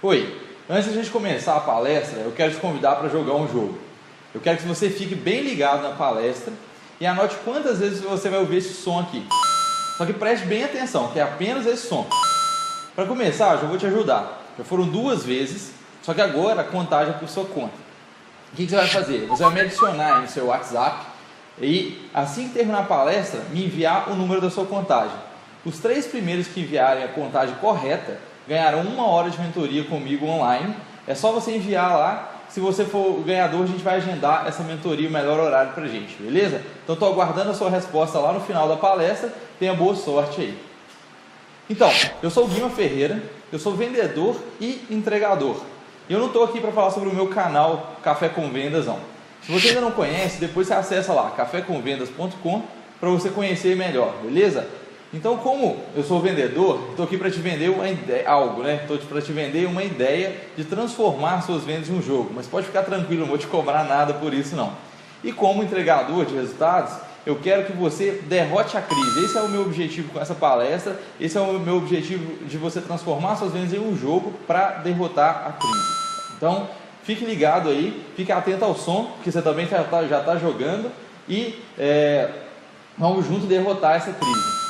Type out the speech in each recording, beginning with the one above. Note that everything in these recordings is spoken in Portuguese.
Oi, antes de a gente começar a palestra, eu quero te convidar para jogar um jogo. Eu quero que você fique bem ligado na palestra e anote quantas vezes você vai ouvir esse som aqui. Só que preste bem atenção, que é apenas esse som. Para começar, eu já vou te ajudar. Já foram 2 vezes, só que agora a contagem é por sua conta. O que você vai fazer? Você vai me adicionar no seu WhatsApp e assim que terminar a palestra, me enviar o número da sua contagem. Os 3 primeiros que enviarem a contagem correta ganharão 1 hora de mentoria comigo online. É só você enviar lá. Se você for o ganhador, a gente vai agendar essa mentoria, o melhor horário pra gente, beleza? Então estou aguardando a sua resposta lá no final da palestra. Tenha boa sorte aí. Então, eu sou o Guima Ferreira, eu sou vendedor e entregador. E eu não estou aqui para falar sobre o meu canal Café com Vendas, não. Se você ainda não conhece, depois você acessa lá cafécomvendas.com para você conhecer melhor, beleza? Então, como eu sou vendedor, estou aqui para te vender uma ideia, Estou para te vender uma ideia de transformar suas vendas em um jogo. Mas pode ficar tranquilo, não vou te cobrar nada por isso não. E como entregador de resultados, eu quero que você derrote a crise. Esse é o meu objetivo com essa palestra. Esse é o meu objetivo de você transformar suas vendas em um jogo para derrotar a crise. Então, fique ligado aí, fique atento ao som, porque você também já está jogando e vamos juntos derrotar essa crise.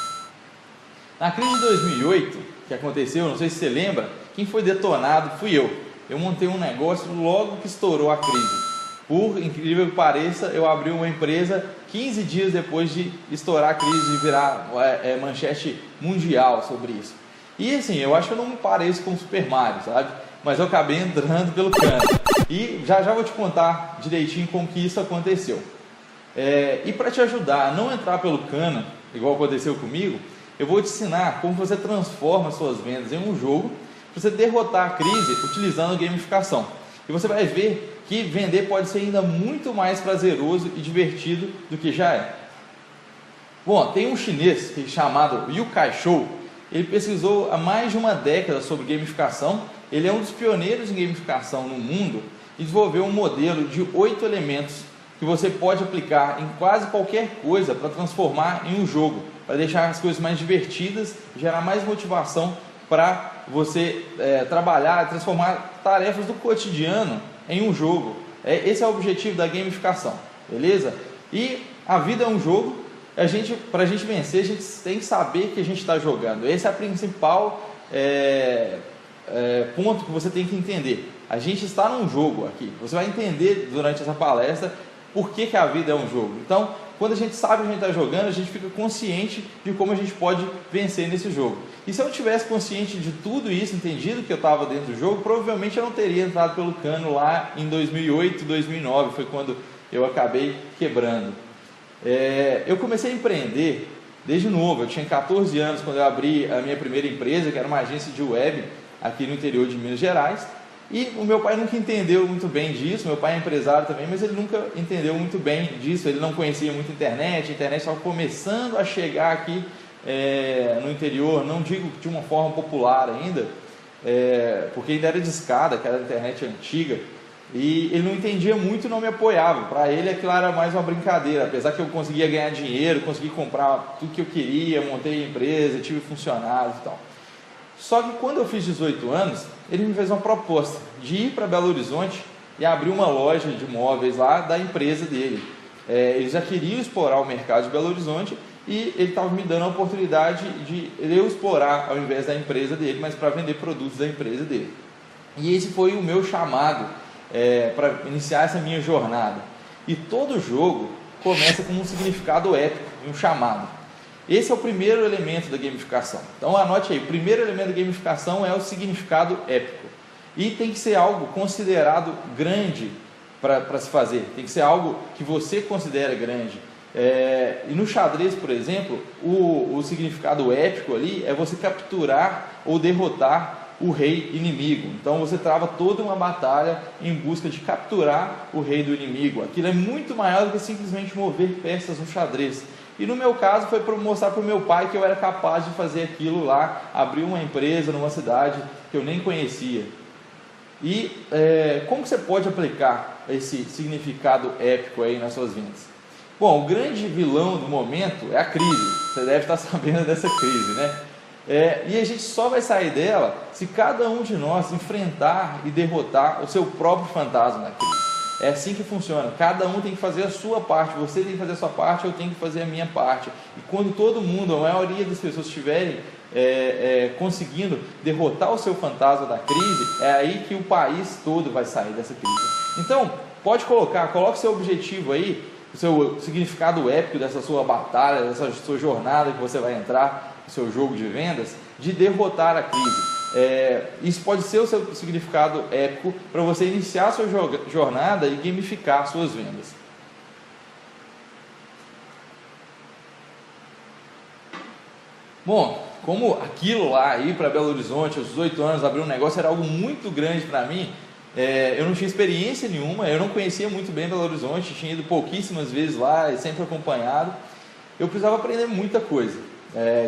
Na crise de 2008, que aconteceu, não sei se você lembra, quem foi detonado fui eu. Eu montei um negócio logo que estourou a crise. Por incrível que pareça, eu abri uma empresa 15 dias depois de estourar a crise, de virar manchete mundial sobre isso. E assim, eu acho que eu não me pareço com o Super Mario, sabe? Mas eu acabei entrando pelo cano. E já vou te contar direitinho como que isso aconteceu. E para te ajudar a não entrar pelo cano, igual aconteceu comigo, eu vou te ensinar como você transforma suas vendas em um jogo para você derrotar a crise utilizando a gamificação. E você vai ver que vender pode ser ainda muito mais prazeroso e divertido do que já é. Bom, tem um chinês chamado Yu Kai-shou. Ele pesquisou há mais de uma década sobre gamificação. Ele é um dos pioneiros em gamificação no mundo e desenvolveu um modelo de 8 elementos que você pode aplicar em quase qualquer coisa para transformar em um jogo, para deixar as coisas mais divertidas, gerar mais motivação para você trabalhar, transformar tarefas do cotidiano em um jogo. Esse é o objetivo da gamificação, beleza? E a vida é um jogo, para a gente vencer, a gente tem que saber que a gente está jogando. Esse é o principal ponto que você tem que entender. A gente está num jogo aqui. Você vai entender durante essa palestra por que a vida é um jogo. Então, quando a gente sabe que a gente está jogando, a gente fica consciente de como a gente pode vencer nesse jogo. E se eu tivesse consciente de tudo isso, entendido que eu estava dentro do jogo, provavelmente eu não teria entrado pelo cano lá em 2008, 2009, foi quando eu acabei quebrando. Eu comecei a empreender desde novo. Eu tinha 14 anos quando eu abri a minha primeira empresa, que era uma agência de web aqui no interior de Minas Gerais. E o meu pai nunca entendeu muito bem disso. Meu pai é empresário também, mas ele nunca entendeu muito bem disso. Ele não conhecia muito a internet estava começando a chegar aqui no interior, não digo de uma forma popular ainda, porque ainda era discada, que era a internet antiga, e ele não entendia muito e não me apoiava. Para ele aquilo era mais uma brincadeira, apesar que eu conseguia ganhar dinheiro, consegui comprar tudo que eu queria, montei a empresa, tive funcionários e tal. Só que quando eu fiz 18 anos, ele me fez uma proposta de ir para Belo Horizonte e abrir uma loja de móveis lá da empresa dele. Eles já queriam explorar o mercado de Belo Horizonte e ele estava me dando a oportunidade de eu explorar ao invés da empresa dele, mas para vender produtos da empresa dele. E esse foi o meu chamado para iniciar essa minha jornada. E todo jogo começa com um significado épico, um chamado. Esse é o primeiro elemento da gamificação. Então anote aí, o primeiro elemento da gamificação é o significado épico. E tem que ser algo considerado grande para se fazer. Tem que ser algo que você considera grande. E no xadrez, por exemplo, o significado épico ali é você capturar ou derrotar o rei inimigo. Então você trava toda uma batalha em busca de capturar o rei do inimigo. Aquilo é muito maior do que simplesmente mover peças no xadrez. E no meu caso foi para mostrar para o meu pai que eu era capaz de fazer aquilo lá, abrir uma empresa numa cidade que eu nem conhecia. E como você pode aplicar esse significado épico aí nas suas vendas? Bom, o grande vilão do momento é a crise. Você deve estar sabendo dessa crise, né? E a gente só vai sair dela se cada um de nós enfrentar e derrotar o seu próprio fantasma da crise. É assim que funciona, cada um tem que fazer a sua parte, você tem que fazer a sua parte, eu tenho que fazer a minha parte. E quando todo mundo, a maioria das pessoas estiverem conseguindo derrotar o seu fantasma da crise, é aí que o país todo vai sair dessa crise. Então, coloque seu objetivo aí, o seu significado épico dessa sua batalha, dessa sua jornada que você vai entrar no seu jogo de vendas, de derrotar a crise. Isso pode ser o seu significado épico para você iniciar a sua jornada e gamificar suas vendas. Bom, como aquilo lá, ir para Belo Horizonte aos 18 anos, abrir um negócio era algo muito grande para mim, eu não tinha experiência nenhuma, eu não conhecia muito bem Belo Horizonte, tinha ido pouquíssimas vezes lá e sempre acompanhado. Eu precisava aprender muita coisa.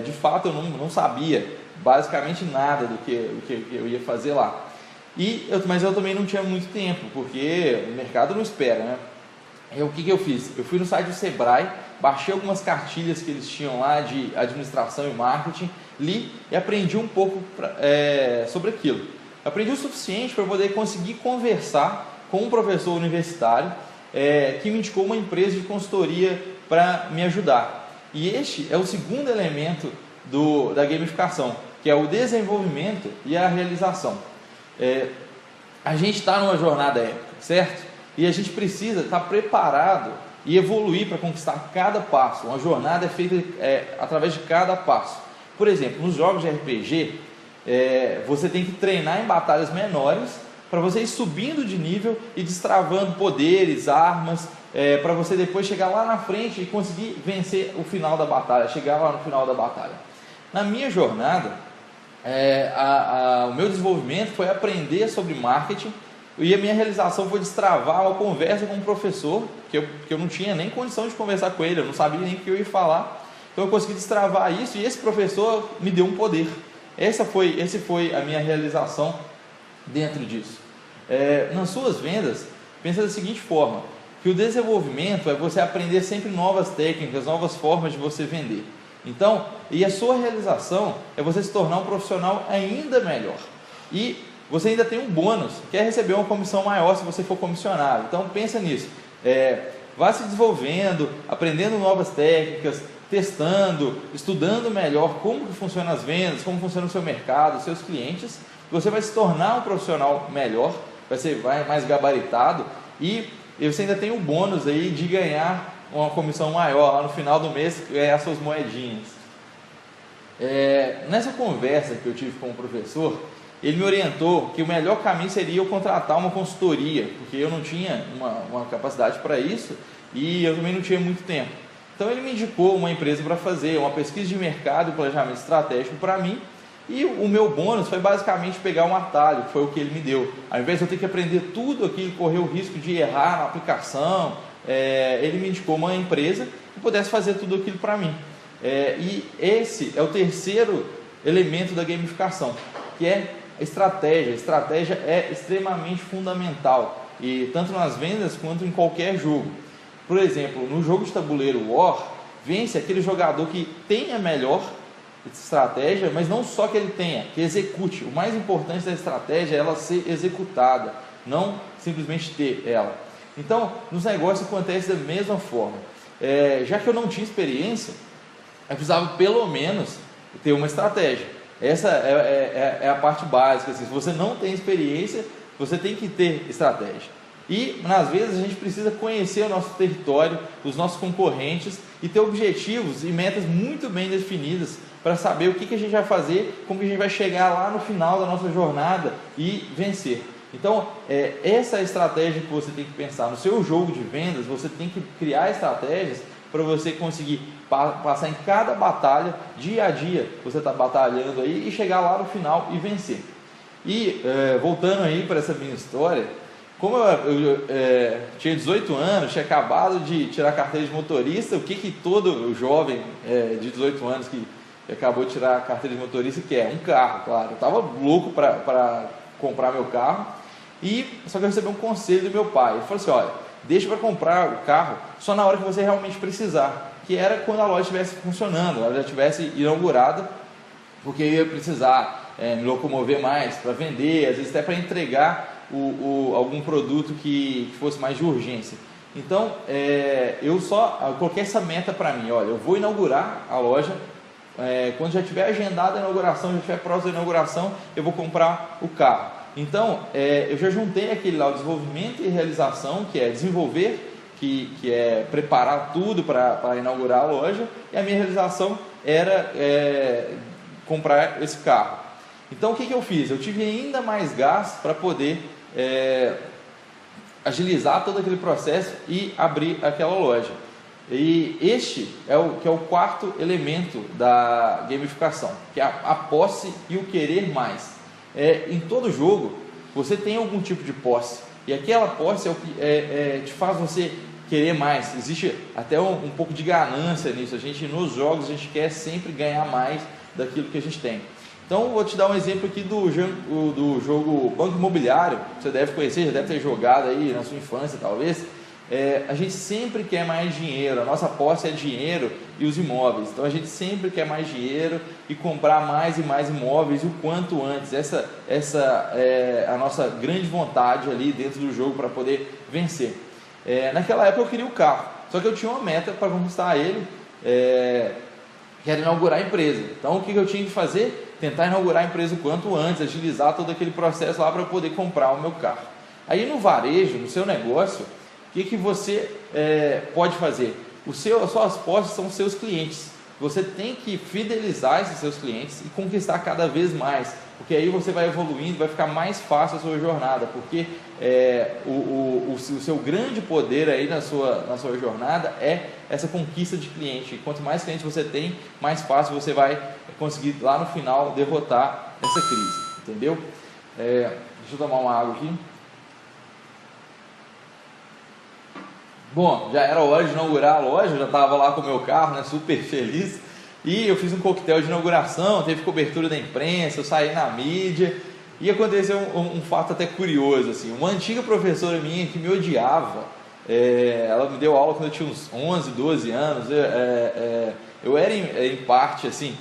De fato, eu não sabia basicamente nada do que eu ia fazer lá. Mas eu também não tinha muito tempo, porque o mercado não espera, né? O que eu fiz? Eu fui no site do Sebrae, baixei algumas cartilhas que eles tinham lá de administração e marketing, li e aprendi um pouco sobre aquilo. Aprendi o suficiente para poder conseguir conversar com um professor universitário que me indicou uma empresa de consultoria para me ajudar. E este é o segundo elemento da gamificação, que é o desenvolvimento e a realização. A gente está numa jornada épica, certo? E a gente precisa estar preparado e evoluir para conquistar cada passo. Uma jornada é feita através de cada passo. Por exemplo, nos jogos de RPG, você tem que treinar em batalhas menores para você ir subindo de nível e destravando poderes, armas, para você depois chegar lá na frente e conseguir vencer o final da batalha, chegar lá no final da batalha. Na minha jornada, o meu desenvolvimento foi aprender sobre marketing, e a minha realização foi destravar uma conversa com um professor, que eu não tinha nem condição de conversar com ele, eu não sabia nem o que eu ia falar. Então eu consegui destravar isso, e esse professor me deu um poder. Essa foi a minha realização dentro disso. Nas suas vendas, pensa da seguinte forma, que o desenvolvimento é você aprender sempre novas técnicas, novas formas de você vender. Então, e a sua realização é você se tornar um profissional ainda melhor. E você ainda tem um bônus, que é receber uma comissão maior se você for comissionado. Então, pensa nisso. Vá se desenvolvendo, aprendendo novas técnicas, testando, estudando melhor como que funcionam as vendas, como funciona o seu mercado, os seus clientes. Você vai se tornar um profissional melhor, vai mais gabaritado, e você ainda tem um bônus aí de ganhar uma comissão maior lá no final do mês, ganhar suas moedinhas. Nessa conversa que eu tive com o professor, ele me orientou que o melhor caminho seria eu contratar uma consultoria, porque eu não tinha uma capacidade para isso e eu também não tinha muito tempo. Então ele me indicou uma empresa para fazer uma pesquisa de mercado e planejamento estratégico para mim, e o meu bônus foi basicamente pegar um atalho, que foi o que ele me deu. Ao invés de eu ter que aprender tudo aquilo, correr o risco de errar na aplicação, ele me indicou uma empresa que pudesse fazer tudo aquilo para mim. E esse é o terceiro elemento da gamificação, que é a estratégia. A estratégia é extremamente fundamental, e tanto nas vendas quanto em qualquer jogo. Por exemplo, no jogo de tabuleiro War, vence aquele jogador que tem a melhor estratégia, mas não só que ele tenha, que execute. O mais importante da estratégia é ela ser executada, não simplesmente ter ela. Então, nos negócios acontece da mesma forma. Já que eu não tinha experiência, eu precisava pelo menos ter uma estratégia. Essa é a parte básica. Assim, se você não tem experiência, você tem que ter estratégia. E, às vezes, a gente precisa conhecer o nosso território, os nossos concorrentes, e ter objetivos e metas muito bem definidas para saber o que a gente vai fazer, como que a gente vai chegar lá no final da nossa jornada e vencer. Então, essa é a estratégia que você tem que pensar. No seu jogo de vendas, você tem que criar estratégias para você conseguir passar em cada batalha, dia a dia, você está batalhando aí, e chegar lá no final e vencer. E, voltando aí para essa minha história, como eu tinha 18 anos, tinha acabado de tirar a carteira de motorista, o que todo jovem de 18 anos que acabou de tirar a carteira de motorista quer? Um carro, claro. Eu estava louco para comprar meu carro, só que eu recebi um conselho do meu pai. Ele falou assim: olha, deixa para comprar o carro só na hora que você realmente precisar, que era quando a loja estivesse funcionando, ela já estivesse inaugurada, porque eu ia precisar me locomover mais para vender, às vezes até para entregar algum produto que fosse mais de urgência. Então, eu coloquei essa meta para mim: olha, eu vou inaugurar a loja, quando já tiver agendada a inauguração, já tiver próxima da inauguração, eu vou comprar o carro. Então, eu já juntei aquele lá, o desenvolvimento e realização, que é desenvolver, que é preparar tudo para inaugurar a loja, e a minha realização era comprar esse carro. Então, o que eu fiz? Eu tive ainda mais gás para poder agilizar todo aquele processo e abrir aquela loja. E este é o quarto elemento da gamificação, que é a posse e o querer mais. Em todo jogo você tem algum tipo de posse, e aquela posse é o que te faz você querer mais. Existe até um pouco de ganância nisso. Nos jogos a gente quer sempre ganhar mais daquilo que a gente tem. Então vou te dar um exemplo aqui do jogo Banco Imobiliário. Você deve conhecer, já deve ter jogado aí na sua infância talvez. A gente sempre quer mais dinheiro, a nossa posse é dinheiro e os imóveis. Então a gente sempre quer mais dinheiro e comprar mais e mais imóveis o quanto antes. Essa é a nossa grande vontade ali dentro do jogo para poder vencer. Naquela época eu queria o carro, só que eu tinha uma meta para conquistar ele, que era inaugurar a empresa. Então o que eu tinha que fazer? Tentar inaugurar a empresa o quanto antes, agilizar todo aquele processo lá para eu poder comprar o meu carro. Aí no varejo, no seu negócio, o que você pode fazer? As suas posses são os seus clientes. Você tem que fidelizar esses seus clientes e conquistar cada vez mais, porque aí você vai evoluindo, vai ficar mais fácil a sua jornada, porque o seu grande poder aí na sua jornada é essa conquista de cliente. E quanto mais clientes você tem, mais fácil você vai conseguir lá no final derrotar essa crise, entendeu? Deixa eu tomar uma água aqui. Bom, já era hora de inaugurar a loja, eu já estava lá com o meu carro, super feliz, e eu fiz um coquetel de inauguração, teve cobertura da imprensa, eu saí na mídia, e aconteceu um fato até curioso, assim. Uma antiga professora minha que me odiava, ela me deu aula quando eu tinha uns 11, 12 anos, eu era em parte assim,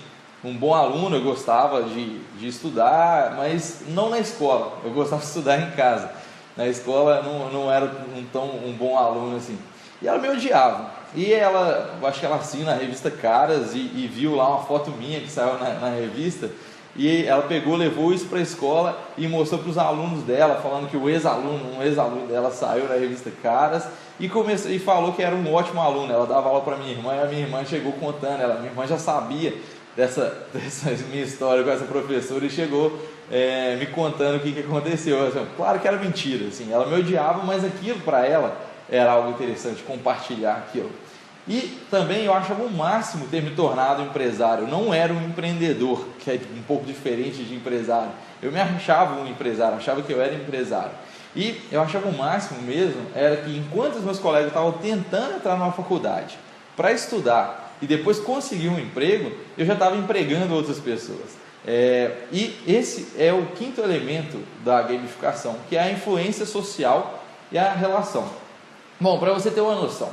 um bom aluno, eu gostava de estudar, mas não na escola, eu gostava de estudar em casa. Na escola não era um bom aluno assim. E ela me odiava. E acho que ela assina a revista Caras e viu lá uma foto minha que saiu na revista. E ela pegou, levou isso para a escola e mostrou para os alunos dela, falando que um ex-aluno dela saiu na revista Caras e falou que era um ótimo aluno. Ela dava aula para minha irmã e a minha irmã chegou contando. Minha irmã já sabia dessa minha história com essa professora e chegou me contando o que aconteceu. Claro que era mentira, assim, ela me odiava, mas aquilo para ela era algo interessante, compartilhar aquilo. E também eu achava o máximo ter me tornado empresário. Eu não era um empreendedor, que é um pouco diferente de empresário. Eu me achava um empresário, achava que eu era empresário. E eu achava o máximo mesmo, era que enquanto os meus colegas estavam tentando entrar numa faculdade para estudar e depois conseguir um emprego, eu já estava empregando outras pessoas. E esse é o quinto elemento da gamificação, que é a influência social e a relação. Bom, para você ter uma noção,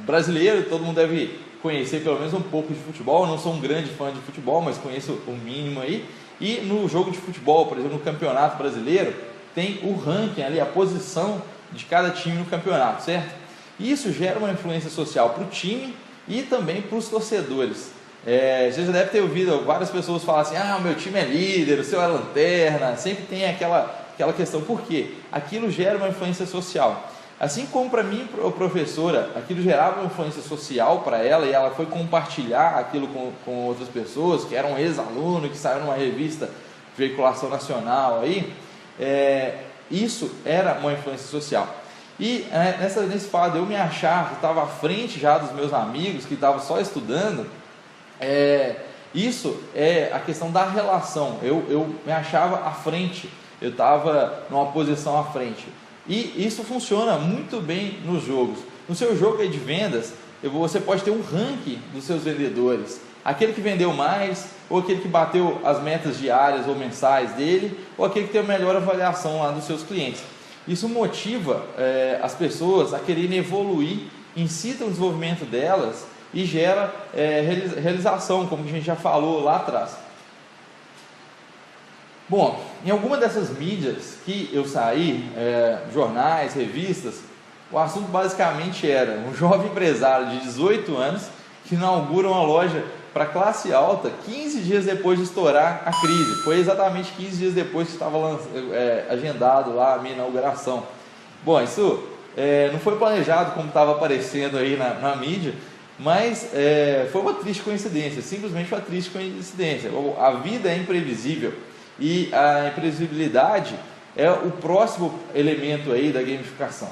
brasileiro, todo mundo deve conhecer pelo menos um pouco de futebol. Eu não sou um grande fã de futebol, mas conheço o mínimo aí. E no jogo de futebol, por exemplo, no Campeonato Brasileiro, tem o ranking ali, a posição de cada time no campeonato, certo? E isso gera uma influência social para o time e também para os torcedores. Você já deve ter ouvido várias pessoas falar assim: o meu time é líder, o seu é lanterna. Sempre tem aquela questão. Por quê? Aquilo gera uma influência social. Assim como para mim, a professora, aquilo gerava uma influência social para ela, e ela foi compartilhar aquilo com outras pessoas, que eram ex-aluno, que saiu numa revista de veiculação nacional aí. Isso era uma influência social. E nesse fato de eu me achar que estava à frente já dos meus amigos que estavam só estudando, isso é a questão da relação. Eu me achava à frente, eu estava numa posição à frente. E isso funciona muito bem nos jogos. No seu jogo de vendas, você pode ter um ranking dos seus vendedores. Aquele que vendeu mais, ou aquele que bateu as metas diárias ou mensais dele, ou aquele que tem a melhor avaliação lá dos seus clientes. Isso motiva as pessoas a quererem evoluir, incita o desenvolvimento delas e gera realização, como a gente já falou lá atrás. Bom, em alguma dessas mídias que eu saí, jornais, revistas, o assunto basicamente era um jovem empresário de 18 anos que inaugura uma loja para classe alta 15 dias depois de estourar a crise. Foi exatamente 15 dias depois que estava agendado lá a minha inauguração. Bom, isso não foi planejado como estava aparecendo aí na mídia, mas foi uma triste coincidência, simplesmente uma triste coincidência. A vida é imprevisível e a imprevisibilidade é o próximo elemento aí da gamificação.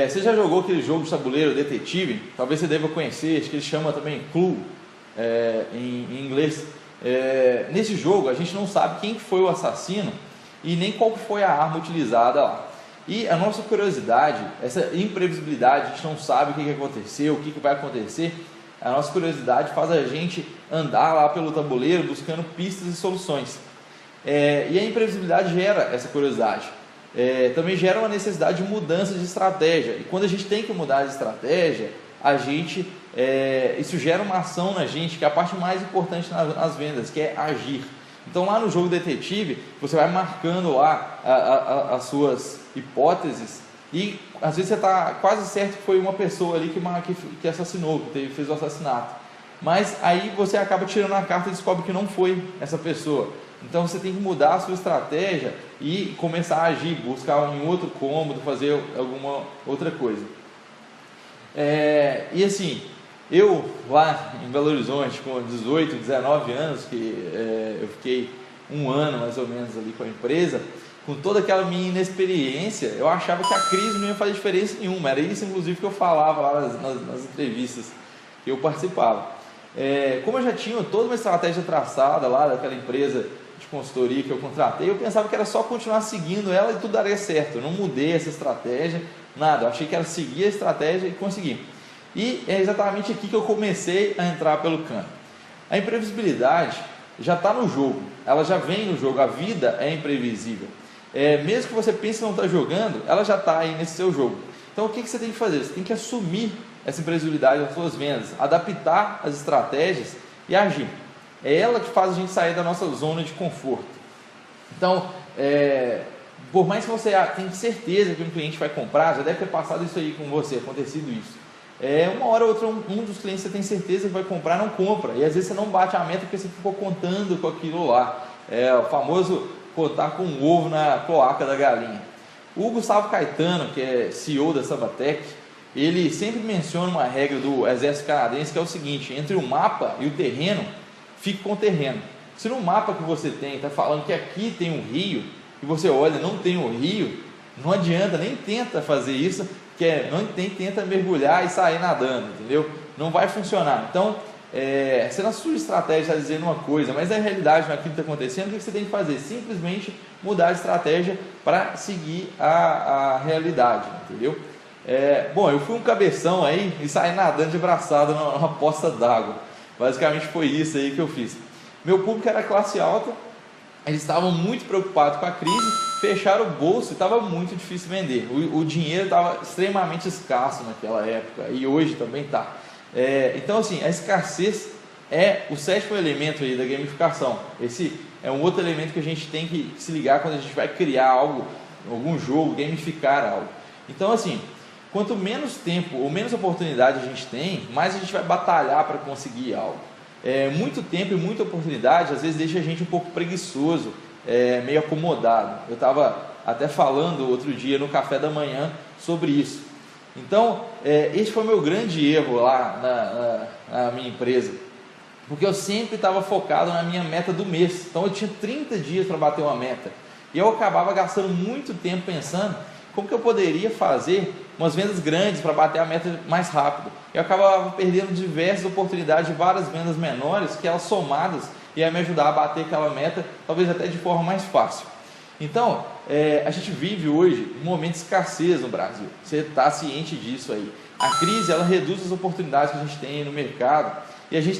Você já jogou aquele jogo de tabuleiro detetive? Talvez você deva conhecer, acho que ele chama também Clue em inglês. Nesse jogo a gente não sabe quem foi o assassino e nem qual foi a arma utilizada lá. E a nossa curiosidade, essa imprevisibilidade, a gente não sabe o que aconteceu, o que vai acontecer. A nossa curiosidade faz a gente andar lá pelo tabuleiro buscando pistas e soluções. E a imprevisibilidade gera essa curiosidade. Também gera uma necessidade de mudança de estratégia. E quando a gente tem que mudar de estratégia, isso gera uma ação na gente, que é a parte mais importante nas vendas, que é agir. Então lá no jogo detetive, você vai marcando lá as suas hipóteses e às vezes você está quase certo que foi uma pessoa ali que assassinou, que fez o assassinato. Mas aí você acaba tirando a carta e descobre que não foi essa pessoa. Então você tem que mudar a sua estratégia e começar a agir, buscar um outro cômodo, fazer alguma outra coisa. E assim, eu lá em Belo Horizonte com 18, 19 anos, eu fiquei um ano mais ou menos ali com a empresa, com toda aquela minha inexperiência, eu achava que a crise não ia fazer diferença nenhuma. Era isso inclusive que eu falava lá nas entrevistas que eu participava. Como eu já tinha toda uma estratégia traçada lá daquela empresa de consultoria que eu contratei, eu pensava que era só continuar seguindo ela e tudo daria certo. Eu não mudei essa estratégia, nada. Eu achei que era seguir a estratégia e conseguir. E é exatamente aqui que eu comecei a entrar pelo cano. A imprevisibilidade já está no jogo, ela já vem no jogo, a vida é imprevisível. Mesmo que você pense que não está jogando, ela já está aí nesse seu jogo. Então o que você tem que fazer? Você tem que assumir essa imprevisibilidade das suas vendas, adaptar as estratégias e agir. É ela que faz a gente sair da nossa zona de conforto. Então, por mais que você tenha certeza que um cliente vai comprar, já deve ter passado isso aí com você, acontecido isso. Uma hora ou outra, um dos clientes você tem certeza que vai comprar, não compra. E às vezes você não bate a meta porque você ficou contando com aquilo lá. O famoso contar com um ovo na cloaca da galinha. O Gustavo Caetano, que é CEO da Sambatec, ele sempre menciona uma regra do exército canadense, que é o seguinte: entre o mapa e o terreno, fique com o terreno. Se no mapa que você tem está falando que aqui tem um rio, e você olha, não tem um rio, não adianta, nem tenta fazer isso, tenta mergulhar e sair nadando, entendeu? Não vai funcionar. Então, você na sua estratégia está dizendo uma coisa, mas na realidade, naquilo que está acontecendo, o que você tem que fazer? Simplesmente mudar a estratégia para seguir a realidade, entendeu? Bom, eu fui um cabeção aí e saí nadando de braçada numa poça d'água. Basicamente foi isso aí que eu fiz. Meu público era classe alta, eles estavam muito preocupados com a crise, fecharam o bolso e estava muito difícil vender. O dinheiro estava extremamente escasso naquela época e hoje também está. Então assim, a escassez é o sétimo elemento aí da gamificação. Esse é um outro elemento que a gente tem que se ligar quando a gente vai criar algo, algum jogo, gamificar algo. Então assim, quanto menos tempo ou menos oportunidade a gente tem, mais a gente vai batalhar para conseguir algo. Muito tempo e muita oportunidade às vezes deixa a gente um pouco preguiçoso, meio acomodado. Eu estava até falando outro dia no café da manhã sobre isso. Então, esse foi o meu grande erro lá na minha empresa, porque eu sempre estava focado na minha meta do mês. Então eu tinha 30 dias para bater uma meta, e eu acabava gastando muito tempo pensando como que eu poderia fazer umas vendas grandes para bater a meta mais rápido. Eu acabava perdendo diversas oportunidades de várias vendas menores, que elas somadas iam me ajudar a bater aquela meta, talvez até de forma mais fácil. Então, a gente vive hoje um momento de escassez no Brasil. Você está ciente disso aí. A crise, ela reduz as oportunidades que a gente tem no mercado, e a gente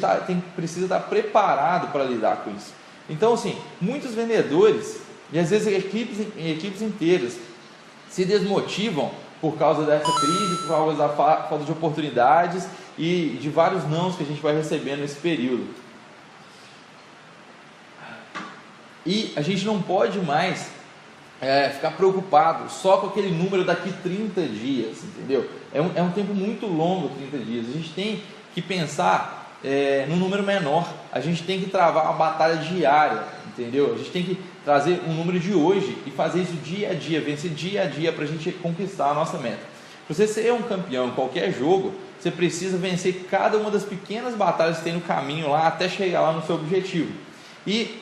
precisa estar preparado para lidar com isso. Então, assim, muitos vendedores, e às vezes equipes inteiras, se desmotivam por causa dessa crise, por causa da falta de oportunidades e de vários nãos que a gente vai recebendo nesse período. E a gente não pode mais ficar preocupado só com aquele número daqui 30 dias, entendeu? É um tempo muito longo, 30 dias. A gente tem que pensar num número menor. A gente tem que travar uma batalha diária, entendeu? A gente tem que trazer um número de hoje e fazer isso dia a dia, vencer dia a dia para a gente conquistar a nossa meta. Para você ser um campeão em qualquer jogo, você precisa vencer cada uma das pequenas batalhas que tem no caminho lá até chegar lá no seu objetivo. E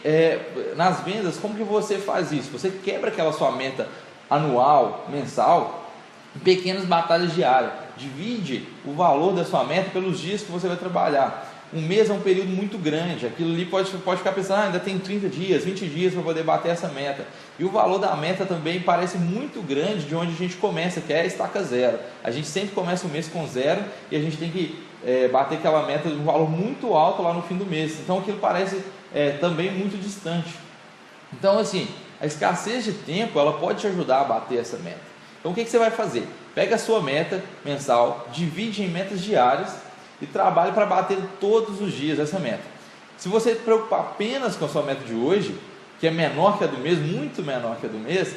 nas vendas, como que você faz isso? Você quebra aquela sua meta anual, mensal, em pequenas batalhas diárias. Divide o valor da sua meta pelos dias que você vai trabalhar. Um mês é um período muito grande, aquilo ali pode ficar pensando, ainda tem 30 dias, 20 dias para poder bater essa meta. E o valor da meta também parece muito grande de onde a gente começa, que é a estaca zero. A gente sempre começa o mês com zero e a gente tem que bater aquela meta de um valor muito alto lá no fim do mês. Então aquilo parece também muito distante. Então assim, a escassez de tempo ela pode te ajudar a bater essa meta. Então o que você vai fazer? Pega a sua meta mensal, divide em metas diárias e trabalhe para bater todos os dias essa meta. Se você se preocupar apenas com a sua meta de hoje, que é menor que a do mês, muito menor que a do mês,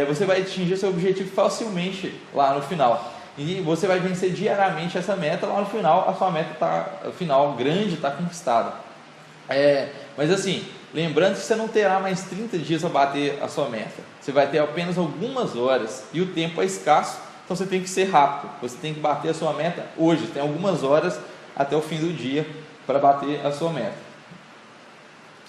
você vai atingir seu objetivo facilmente lá no final. E você vai vencer diariamente essa meta, lá no final a sua meta final grande está conquistada. Mas assim, lembrando que você não terá mais 30 dias para bater a sua meta. Você vai ter apenas algumas horas e o tempo é escasso, então você tem que ser rápido. Você tem que bater a sua meta hoje. Tem algumas horas até o fim do dia para bater a sua meta.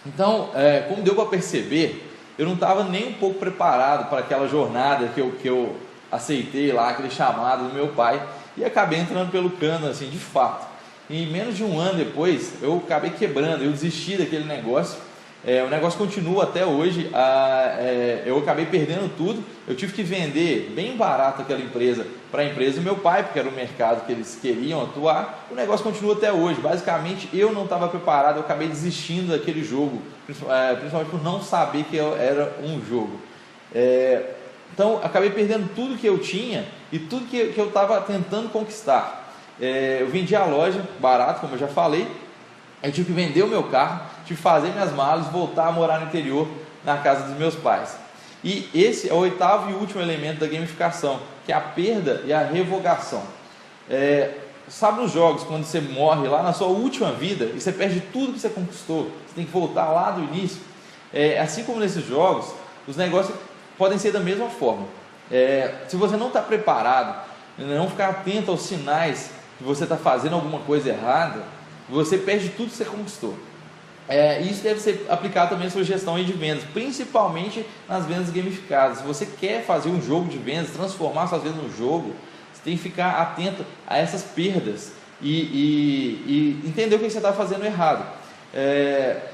Então, como deu para perceber, eu não estava nem um pouco preparado para aquela jornada que eu aceitei lá, aquele chamado do meu pai, e acabei entrando pelo cano, assim, de fato. E menos de um ano depois, eu acabei quebrando, eu desisti daquele negócio. O negócio continua até hoje. Eu acabei perdendo tudo. Eu tive que vender bem barato aquela empresa para a empresa do meu pai, porque era o mercado que eles queriam atuar. O negócio continua até hoje. Basicamente, eu não estava preparado, eu acabei desistindo daquele jogo, principalmente por não saber que era um jogo. Então, acabei perdendo tudo que eu tinha e tudo que eu estava tentando conquistar. Eu vendi a loja barato, como eu já falei. Eu tive que vender o meu carro, tive que fazer minhas malas, voltar a morar no interior, na casa dos meus pais. E esse é o oitavo e último elemento da gamificação, que é a perda e a revogação. Sabe nos jogos, quando você morre lá na sua última vida e você perde tudo que você conquistou, você tem que voltar lá do início? Assim como nesses jogos, os negócios podem ser da mesma forma. Se você não está preparado, não ficar atento aos sinais que você está fazendo alguma coisa errada, você perde tudo que você conquistou. Isso deve ser aplicado também na sua gestão de vendas, principalmente nas vendas gamificadas. Se você quer fazer um jogo de vendas, transformar suas vendas num jogo, você tem que ficar atento a essas perdas e entender o que você está fazendo errado.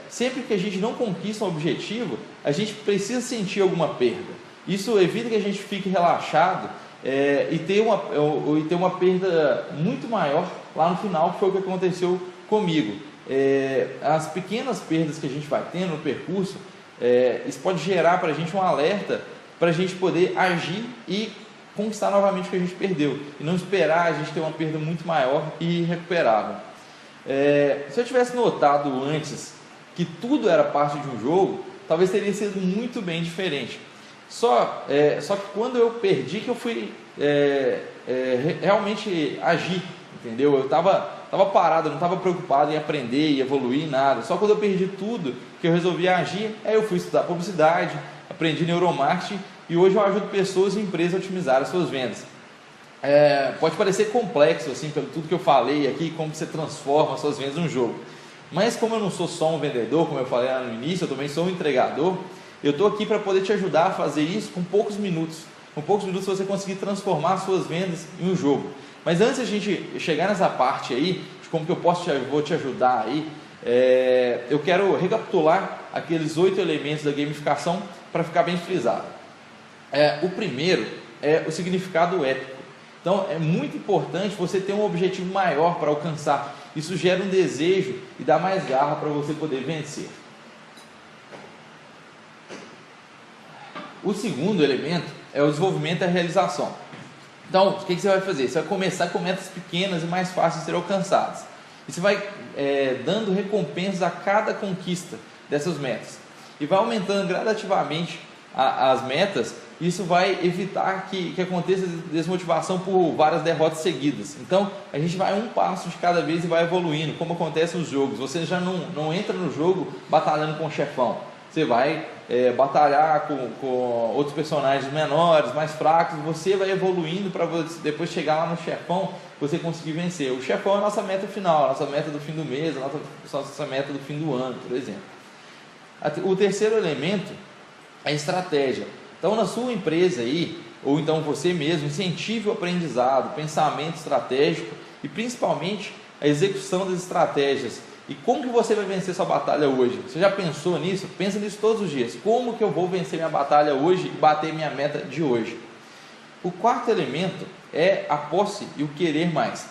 Sempre que a gente não conquista um objetivo, a gente precisa sentir alguma perda. Isso evita que a gente fique relaxado e ter uma perda muito maior lá no final, que foi o que aconteceu comigo. As pequenas perdas que a gente vai tendo no percurso, isso pode gerar para a gente um alerta para a gente poder agir e conquistar novamente o que a gente perdeu, e não esperar a gente ter uma perda muito maior e irrecuperável. Se eu tivesse notado antes que tudo era parte de um jogo, talvez teria sido muito bem diferente. Só que quando eu perdi, que eu fui realmente agir, entendeu? Eu estava parado, eu não estava preocupado em aprender e evoluir, nada. Só quando eu perdi tudo que eu resolvi agir, eu fui estudar publicidade, aprendi neuromarketing e hoje eu ajudo pessoas e empresas a otimizar as suas vendas. Pode parecer complexo assim, pelo tudo que eu falei aqui, como você transforma as suas vendas num jogo. Mas como eu não sou só um vendedor, como eu falei lá no início, eu também sou um entregador. Eu estou aqui para poder te ajudar a fazer isso com poucos minutos. Com poucos minutos você conseguir transformar as suas vendas em um jogo. Mas antes de a gente chegar nessa parte aí, de como que vou te ajudar aí, eu quero recapitular aqueles 8 elementos da gamificação para ficar bem frisado. O primeiro é o significado épico. Então é muito importante você ter um objetivo maior para alcançar. Isso gera um desejo e dá mais garra para você poder vencer. O segundo elemento é o desenvolvimento e a realização. Então, o que você vai fazer? Você vai começar com metas pequenas e mais fáceis de ser alcançadas. E você vai dando recompensas a cada conquista dessas metas. E vai aumentando gradativamente as metas. Isso vai evitar que aconteça desmotivação por várias derrotas seguidas. Então, a gente vai um passo de cada vez e vai evoluindo, como acontece nos jogos. Você já não entra no jogo batalhando com o chefão. Você vai batalhar com outros personagens menores, mais fracos. Você vai evoluindo para depois chegar lá no chefão, você conseguir vencer. O chefão é a nossa meta final, a nossa meta do fim do mês, a nossa meta do fim do ano, por exemplo. O terceiro elemento é a estratégia. Então, na sua empresa aí, ou então você mesmo, incentive o aprendizado, pensamento estratégico e principalmente a execução das estratégias. E como que você vai vencer sua batalha hoje? Você já pensou nisso? Pensa nisso todos os dias. Como que eu vou vencer minha batalha hoje e bater minha meta de hoje? O quarto elemento é a posse e o querer mais.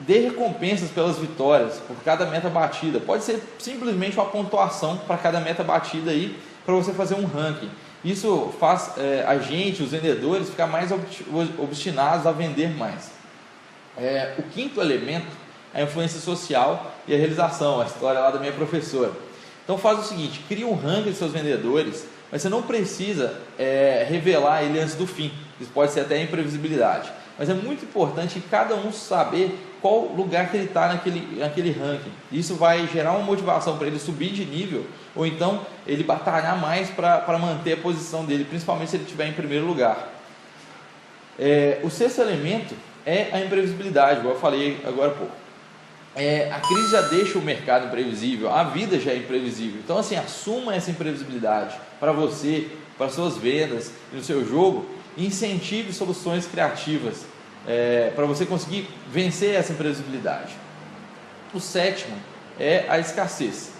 Dê recompensas pelas vitórias, por cada meta batida. Pode ser simplesmente uma pontuação para cada meta batida aí, para você fazer um ranking. Isso faz a gente, os vendedores, ficar mais obstinados a vender mais. O quinto elemento é a influência social e a realização, a história lá da minha professora. Então faz o seguinte, cria um ranking de seus vendedores, mas você não precisa revelar ele antes do fim. Isso pode ser até imprevisibilidade. Mas é muito importante cada um saber qual lugar que ele está naquele ranking. Isso vai gerar uma motivação para ele subir de nível, ou então ele batalhar mais para manter a posição dele, principalmente se ele estiver em primeiro lugar. O sexto elemento é a imprevisibilidade, igual eu falei agora há pouco. A crise já deixa o mercado imprevisível, a vida já é imprevisível. Então, assim, assuma essa imprevisibilidade para você, para suas vendas e no seu jogo, e incentive soluções criativas para você conseguir vencer essa imprevisibilidade. O sétimo é a escassez.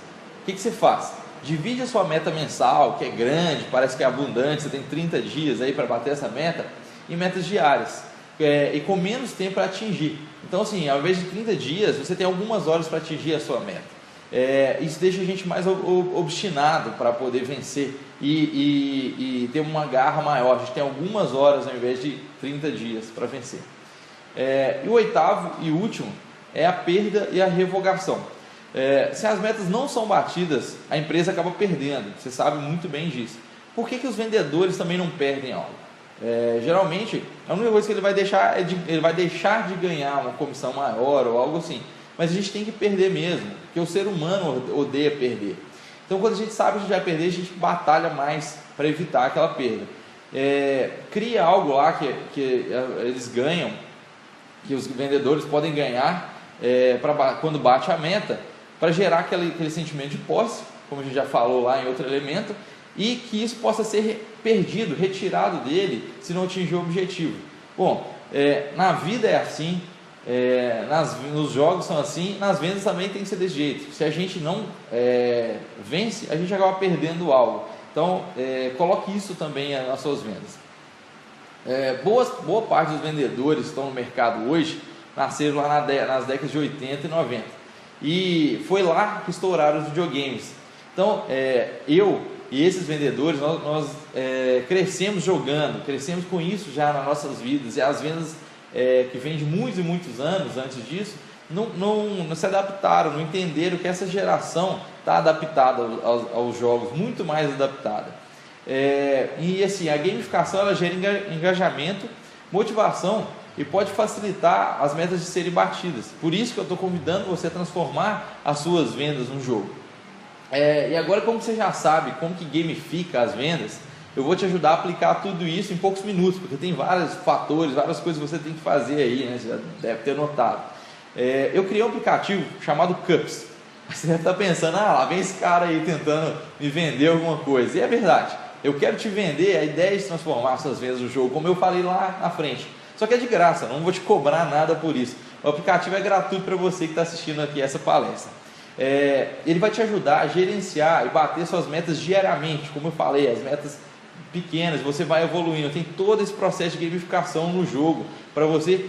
O que você faz? Divide a sua meta mensal, que é grande, parece que é abundante, você tem 30 dias aí para bater essa meta, em metas diárias, e com menos tempo para atingir. Então, assim, ao invés de 30 dias, você tem algumas horas para atingir a sua meta. Isso deixa a gente mais obstinado para poder vencer e ter uma garra maior. A gente tem algumas horas ao invés de 30 dias para vencer. E o oitavo e último é a perda e a revogação. Se as metas não são batidas, a empresa acaba perdendo. Você sabe muito bem disso. Por que os vendedores também não perdem algo? Geralmente, a única coisa que ele vai deixar ele vai deixar de ganhar uma comissão maior ou algo assim. Mas a gente tem que perder mesmo, porque o ser humano odeia perder. Então, quando a gente sabe que a gente vai perder, a gente batalha mais para evitar aquela perda. Cria algo lá que eles ganham, que os vendedores podem ganhar quando bate a meta, para gerar aquele sentimento de posse, como a gente já falou lá em outro elemento, e que isso possa ser perdido, retirado dele, se não atingir o objetivo. Bom, na vida é assim, nos jogos são assim, nas vendas também tem que ser desse jeito. Se a gente não vence, a gente acaba perdendo algo. Então, coloque isso também nas suas vendas. Boa parte dos vendedores que estão no mercado hoje nasceram lá nas décadas de 80 e 90. E foi lá que estouraram os videogames. Então, eu e esses vendedores, nós crescemos jogando, crescemos com isso já nas nossas vidas. E as vendas que vêm de muitos e muitos anos antes disso, não se adaptaram, não entenderam que essa geração está adaptada aos jogos, muito mais adaptada. E assim, a gamificação ela gera engajamento, motivação e pode facilitar as metas de serem batidas. Por isso que eu estou convidando você a transformar as suas vendas no jogo. E agora, como você já sabe como que gamifica as vendas, eu vou te ajudar a aplicar tudo isso em poucos minutos, porque tem vários fatores, várias coisas que você tem que fazer aí, né? Você já deve ter notado. Eu criei um aplicativo chamado Cups. Você deve estar pensando, lá vem esse cara aí tentando me vender alguma coisa. E é verdade, eu quero te vender a ideia de transformar suas vendas no jogo, como eu falei lá na frente. Só que é de graça, não vou te cobrar nada por isso. O aplicativo é gratuito para você que está assistindo aqui essa palestra. Ele vai te ajudar a gerenciar e bater suas metas diariamente, como eu falei, as metas pequenas, você vai evoluindo. Tem todo esse processo de gamificação no jogo, para você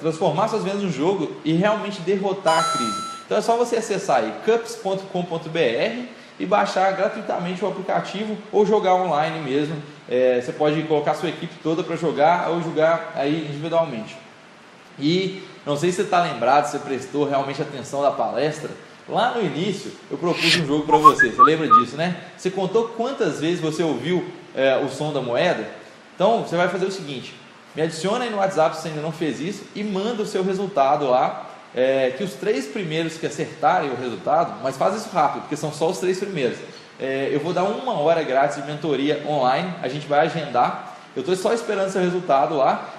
transformar suas vendas no jogo e realmente derrotar a crise. Então é só você acessar aí cups.com.br e baixar gratuitamente o aplicativo ou jogar online mesmo você pode colocar a sua equipe toda para jogar ou jogar aí individualmente. E não sei se você está lembrado, se você prestou realmente atenção na palestra. Lá no início eu propus um jogo para você lembra disso, né? Você contou quantas vezes você ouviu o som da moeda? Então você vai fazer o seguinte: me adiciona aí no WhatsApp se você ainda não fez isso e manda o seu resultado lá, que os 3 primeiros que acertarem o resultado, mas faz isso rápido, porque são só os 3 primeiros. Eu vou dar 1 hora grátis de mentoria online, a gente vai agendar, eu estou só esperando seu resultado lá.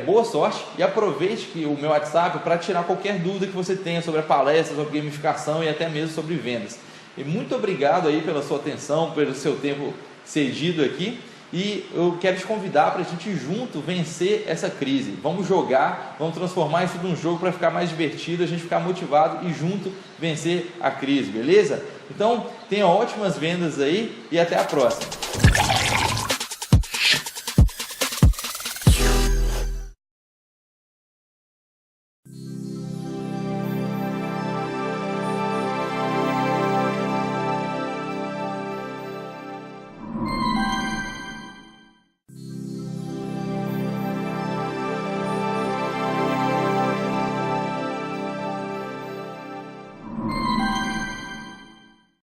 Boa sorte e aproveite que o meu WhatsApp para tirar qualquer dúvida que você tenha sobre a palestra, sobre gamificação e até mesmo sobre vendas. E muito obrigado aí pela sua atenção, pelo seu tempo cedido aqui, e eu quero te convidar para a gente junto vencer essa crise. Vamos jogar, vamos transformar isso num jogo para ficar mais divertido, a gente ficar motivado e junto vencer a crise, beleza? Então tenha ótimas vendas aí e até a próxima.